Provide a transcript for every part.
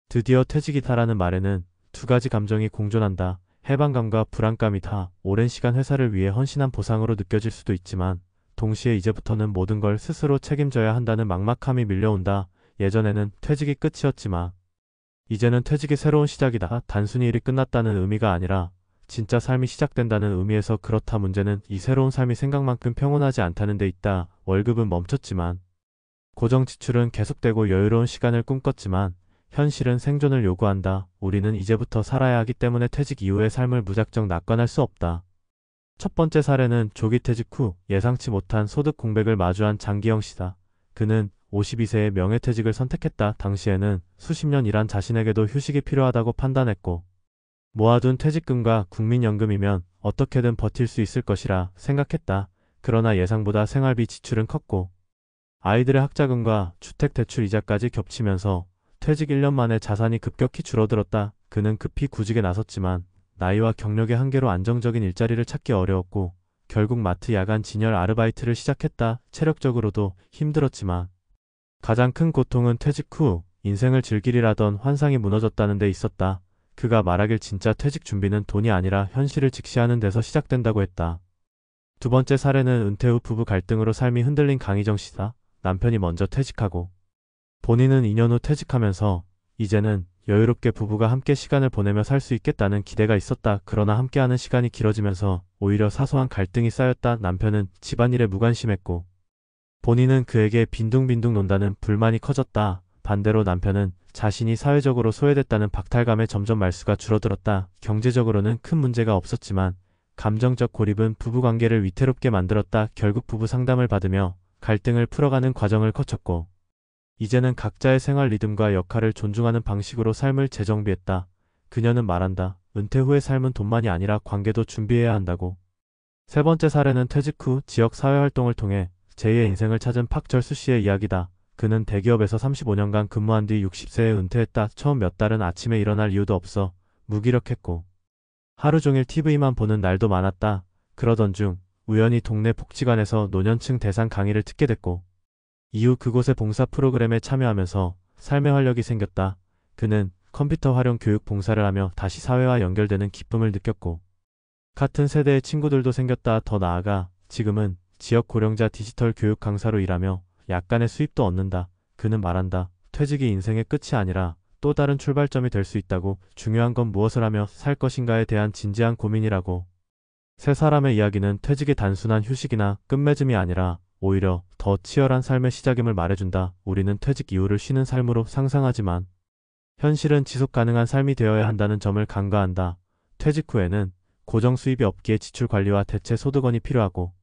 드디어 퇴직이다라는 말에는 두 가지 감정이 공존한다. 해방감과 불안감이 다 오랜 시간 회사를 위해 헌신한 보상으로 느껴질 수도 있지만 동시에 이제부터는 모든 걸 스스로 책임져야 한다는 막막함이 밀려온다. 예전에는 퇴직이 끝이었지만 이제는 퇴직이 새로운 시작이다. 단순히 일이 끝났다는 의미가 아니라 진짜 삶이 시작된다는 의미에서 그렇다. 문제는 이 새로운 삶이 생각만큼 평온하지 않다는 데 있다. 월급은 멈췄지만 고정 지출은 계속되고 여유로운 시간을 꿈꿨지만 현실은 생존을 요구한다. 우리는 이제부터 살아야 하기 때문에 퇴직 이후의 삶을 무작정 낙관할 수 없다. 첫 번째 사례는 조기 퇴직 후 예상치 못한 소득 공백을 마주한 장기영 씨다. 그는 52세에 명예퇴직을 선택했다. 당시에는 수십 년 일한 자신에게도 휴식이 필요하다고 판단했고 모아둔 퇴직금과 국민연금이면 어떻게든 버틸 수 있을 것이라 생각했다. 그러나 예상보다 생활비 지출은 컸고 아이들의 학자금과 주택대출 이자까지 겹치면서 퇴직 1년 만에 자산이 급격히 줄어들었다. 그는 급히 구직에 나섰지만 나이와 경력의 한계로 안정적인 일자리를 찾기 어려웠고 결국 마트 야간 진열 아르바이트를 시작했다. 체력적으로도 힘들었지만 가장 큰 고통은 퇴직 후 인생을 즐기리라던 환상이 무너졌다는 데 있었다. 그가 말하길 진짜 퇴직 준비는 돈이 아니라 현실을 직시하는 데서 시작된다고 했다. 두 번째 사례는 은퇴 후 부부 갈등으로 삶이 흔들린 강희정 씨다. 남편이 먼저 퇴직하고 본인은 2년 후 퇴직하면서 이제는 여유롭게 부부가 함께 시간을 보내며 살 수 있겠다는 기대가 있었다. 그러나 함께하는 시간이 길어지면서 오히려 사소한 갈등이 쌓였다. 남편은 집안일에 무관심했고 본인은 그에게 빈둥빈둥 논다는 불만이 커졌다. 반대로 남편은 자신이 사회적으로 소외됐다는 박탈감에 점점 말수가 줄어들었다. 경제적으로는 큰 문제가 없었지만 감정적 고립은 부부관계를 위태롭게 만들었다. 결국 부부 상담을 받으며 갈등을 풀어가는 과정을 거쳤고 이제는 각자의 생활 리듬과 역할을 존중하는 방식으로 삶을 재정비했다. 그녀는 말한다. 은퇴 후의 삶은 돈만이 아니라 관계도 준비해야 한다고. 세 번째 사례는 퇴직 후 지역 사회활동을 통해 제2의 인생을 찾은 팍철수 씨의 이야기다. 그는 대기업에서 35년간 근무한 뒤 60세에 은퇴했다. 처음 몇 달은 아침에 일어날 이유도 없어 무기력했고 하루 종일 TV만 보는 날도 많았다. 그러던 중 우연히 동네 복지관에서 노년층 대상 강의를 듣게 됐고 이후 그곳의 봉사 프로그램에 참여하면서 삶의 활력이 생겼다. 그는 컴퓨터 활용 교육 봉사를 하며 다시 사회와 연결되는 기쁨을 느꼈고 같은 세대의 친구들도 생겼다. 더 나아가 지금은 지역 고령자 디지털 교육 강사로 일하며 약간의 수입도 얻는다. 그는 말한다. 퇴직이 인생의 끝이 아니라 또 다른 출발점이 될 수 있다고. 중요한 건 무엇을 하며 살 것인가에 대한 진지한 고민이라고. 세 사람의 이야기는 퇴직이 단순한 휴식이나 끝맺음이 아니라 오히려 더 치열한 삶의 시작임을 말해준다. 우리는 퇴직 이후를 쉬는 삶으로 상상하지만 현실은 지속 가능한 삶이 되어야 한다는 점을 간과한다. 퇴직 후에는 고정 수입이 없기에 지출 관리와 대체 소득원이 필요하고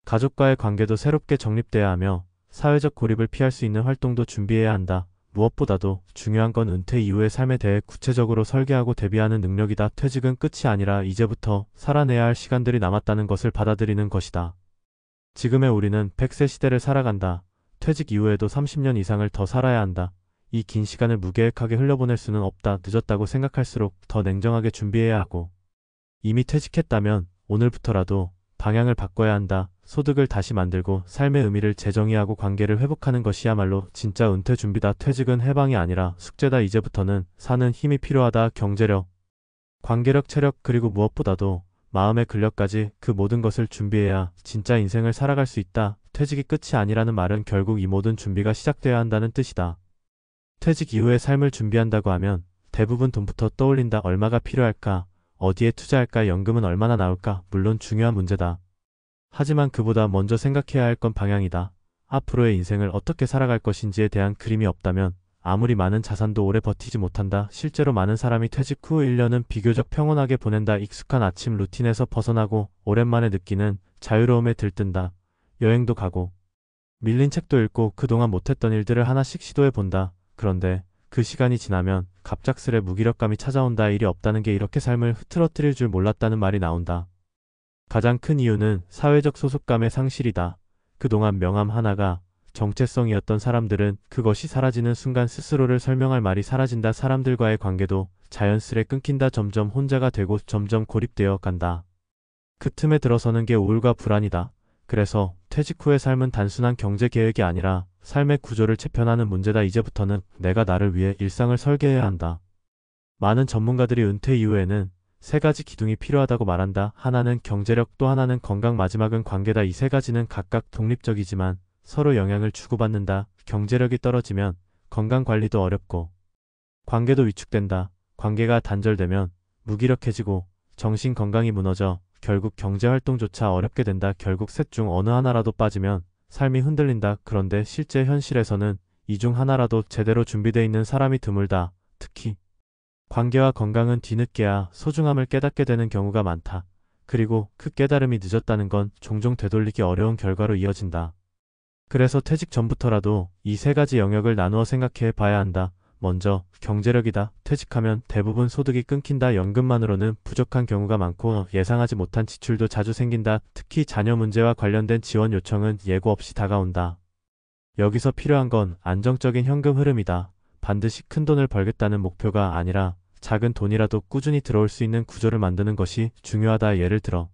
가족과의 관계도 새롭게 정립돼야 하며 사회적 고립을 피할 수 있는 활동도 준비해야 한다. 무엇보다도 중요한 건 은퇴 이후의 삶에 대해 구체적으로 설계하고 대비하는 능력이다. 퇴직은 끝이 아니라 이제부터 살아내야 할 시간들이 남았다는 것을 받아들이는 것이다. 지금의 우리는 100세 시대를 살아간다. 퇴직 이후에도 30년 이상을 더 살아야 한다. 이 긴 시간을 무계획하게 흘려보낼 수는 없다. 늦었다고 생각할수록 더 냉정하게 준비해야 하고 이미 퇴직했다면 오늘부터라도 방향을 바꿔야 한다. 소득을 다시 만들고 삶의 의미를 재정의하고 관계를 회복하는 것이야말로 진짜 은퇴 준비다. 퇴직은 해방이 아니라 숙제다. 이제부터는 사는 힘이 필요하다. 경제력, 관계력, 체력 그리고 무엇보다도 마음의 근력까지 그 모든 것을 준비해야 진짜 인생을 살아갈 수 있다. 퇴직이 끝이 아니라는 말은 결국 이 모든 준비가 시작돼야 한다는 뜻이다. 퇴직 이후의 삶을 준비한다고 하면 대부분 돈부터 떠올린다. 얼마가 필요할까? 어디에 투자할까? 연금은 얼마나 나올까? 물론 중요한 문제다. 하지만 그보다 먼저 생각해야 할 건 방향이다. 앞으로의 인생을 어떻게 살아갈 것인지에 대한 그림이 없다면 아무리 많은 자산도 오래 버티지 못한다. 실제로 많은 사람이 퇴직 후 1년은 비교적 평온하게 보낸다. 익숙한 아침 루틴에서 벗어나고 오랜만에 느끼는 자유로움에 들뜬다. 여행도 가고 밀린 책도 읽고 그동안 못했던 일들을 하나씩 시도해본다. 그런데 그 시간이 지나면 갑작스레 무기력감이 찾아온다. 일이 없다는 게 이렇게 삶을 흐트러뜨릴 줄 몰랐다는 말이 나온다. 가장 큰 이유는 사회적 소속감의 상실이다. 그동안 명함 하나가 정체성이었던 사람들은 그것이 사라지는 순간 스스로를 설명할 말이 사라진다. 사람들과의 관계도 자연스레 끊긴다. 점점 혼자가 되고 점점 고립되어 간다. 그 틈에 들어서는 게 우울과 불안이다. 그래서 퇴직 후의 삶은 단순한 경제 계획이 아니라 삶의 구조를 재편하는 문제다. 이제부터는 내가 나를 위해 일상을 설계해야 한다. 많은 전문가들이 은퇴 이후에는 세 가지 기둥이 필요하다고 말한다. 하나는 경제력, 또 하나는 건강, 마지막은 관계다. 이 세 가지는 각각 독립적이지만 서로 영향을 주고받는다. 경제력이 떨어지면 건강 관리도 어렵고 관계도 위축된다. 관계가 단절되면 무기력해지고 정신 건강이 무너져 결국 경제 활동조차 어렵게 된다. 결국 셋 중 어느 하나라도 빠지면 삶이 흔들린다. 그런데 실제 현실에서는 이 중 하나라도 제대로 준비되어 있는 사람이 드물다. 특히 관계와 건강은 뒤늦게야 소중함을 깨닫게 되는 경우가 많다. 그리고 그 깨달음이 늦었다는 건 종종 되돌리기 어려운 결과로 이어진다. 그래서 퇴직 전부터라도 이 세 가지 영역을 나누어 생각해 봐야 한다. 먼저 경제력이다. 퇴직하면 대부분 소득이 끊긴다. 연금만으로는 부족한 경우가 많고 예상하지 못한 지출도 자주 생긴다. 특히 자녀 문제와 관련된 지원 요청은 예고 없이 다가온다. 여기서 필요한 건 안정적인 현금 흐름이다. 반드시 큰 돈을 벌겠다는 목표가 아니라 작은 돈이라도 꾸준히 들어올 수 있는 구조를 만드는 것이 중요하다. 예를 들어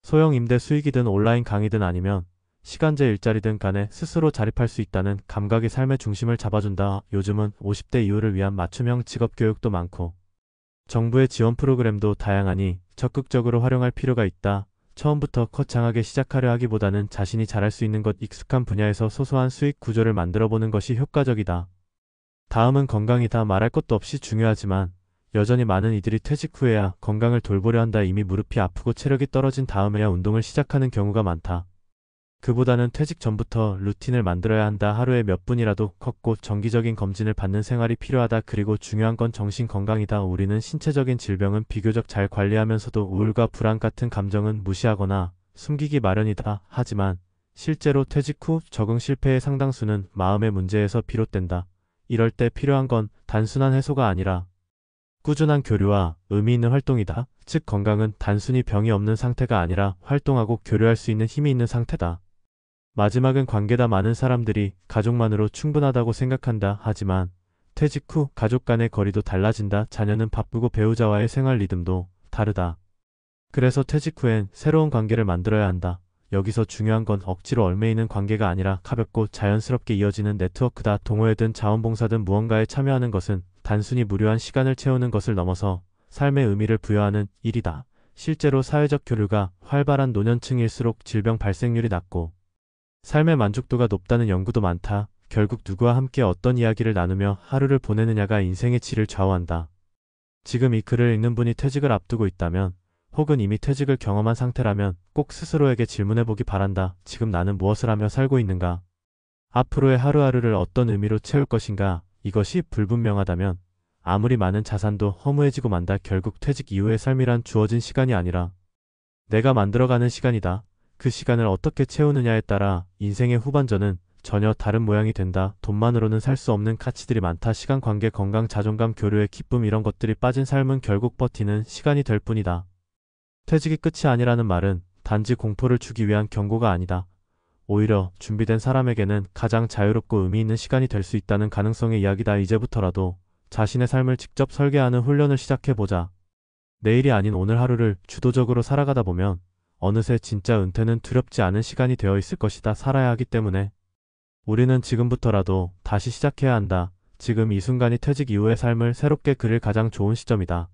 소형 임대 수익이든 온라인 강의든 아니면 시간제 일자리든 간에 스스로 자립할 수 있다는 감각이 삶의 중심을 잡아준다. 요즘은 50대 이후를 위한 맞춤형 직업교육도 많고 정부의 지원 프로그램도 다양하니 적극적으로 활용할 필요가 있다. 처음부터 거창하게 시작하려 하기보다는 자신이 잘할 수 있는 것, 익숙한 분야에서 소소한 수익 구조를 만들어보는 것이 효과적이다. 다음은 건강이다. 말할 것도 없이 중요하지만 여전히 많은 이들이 퇴직 후에야 건강을 돌보려 한다. 이미 무릎이 아프고 체력이 떨어진 다음에야 운동을 시작하는 경우가 많다. 그보다는 퇴직 전부터 루틴을 만들어야 한다. 하루에 몇 분이라도 걷고 정기적인 검진을 받는 생활이 필요하다. 그리고 중요한 건 정신 건강이다. 우리는 신체적인 질병은 비교적 잘 관리하면서도 우울과 불안 같은 감정은 무시하거나 숨기기 마련이다. 하지만 실제로 퇴직 후 적응 실패의 상당수는 마음의 문제에서 비롯된다. 이럴 때 필요한 건 단순한 해소가 아니라 꾸준한 교류와 의미 있는 활동이다. 즉 건강은 단순히 병이 없는 상태가 아니라 활동하고 교류할 수 있는 힘이 있는 상태다. 마지막은 관계다. 많은 사람들이 가족만으로 충분하다고 생각한다. 하지만 퇴직 후 가족 간의 거리도 달라진다. 자녀는 바쁘고 배우자와의 생활 리듬도 다르다. 그래서 퇴직 후엔 새로운 관계를 만들어야 한다. 여기서 중요한 건 억지로 얽매이는 관계가 아니라 가볍고 자연스럽게 이어지는 네트워크다. 동호회든 자원봉사든 무언가에 참여하는 것은 단순히 무료한 시간을 채우는 것을 넘어서 삶의 의미를 부여하는 일이다. 실제로 사회적 교류가 활발한 노년층일수록 질병 발생률이 낮고 삶의 만족도가 높다는 연구도 많다. 결국 누구와 함께 어떤 이야기를 나누며 하루를 보내느냐가 인생의 질을 좌우한다. 지금 이 글을 읽는 분이 퇴직을 앞두고 있다면 혹은 이미 퇴직을 경험한 상태라면 꼭 스스로에게 질문해보기 바란다. 지금 나는 무엇을 하며 살고 있는가? 앞으로의 하루하루를 어떤 의미로 채울 것인가? 이것이 불분명하다면 아무리 많은 자산도 허무해지고 만다. 결국 퇴직 이후의 삶이란 주어진 시간이 아니라 내가 만들어가는 시간이다. 그 시간을 어떻게 채우느냐에 따라 인생의 후반전은 전혀 다른 모양이 된다. 돈만으로는 살 수 없는 가치들이 많다. 시간, 관계, 건강, 자존감, 교류의 기쁨, 이런 것들이 빠진 삶은 결국 버티는 시간이 될 뿐이다. 퇴직이 끝이 아니라는 말은 단지 공포를 주기 위한 경고가 아니다. 오히려 준비된 사람에게는 가장 자유롭고 의미 있는 시간이 될 수 있다는 가능성의 이야기다. 이제부터라도 자신의 삶을 직접 설계하는 훈련을 시작해보자. 내일이 아닌 오늘 하루를 주도적으로 살아가다 보면 어느새 진짜 은퇴는 두렵지 않은 시간이 되어 있을 것이다. 살아야 하기 때문에 우리는 지금부터라도 다시 시작해야 한다. 지금 이 순간이 퇴직 이후의 삶을 새롭게 그릴 가장 좋은 시점이다.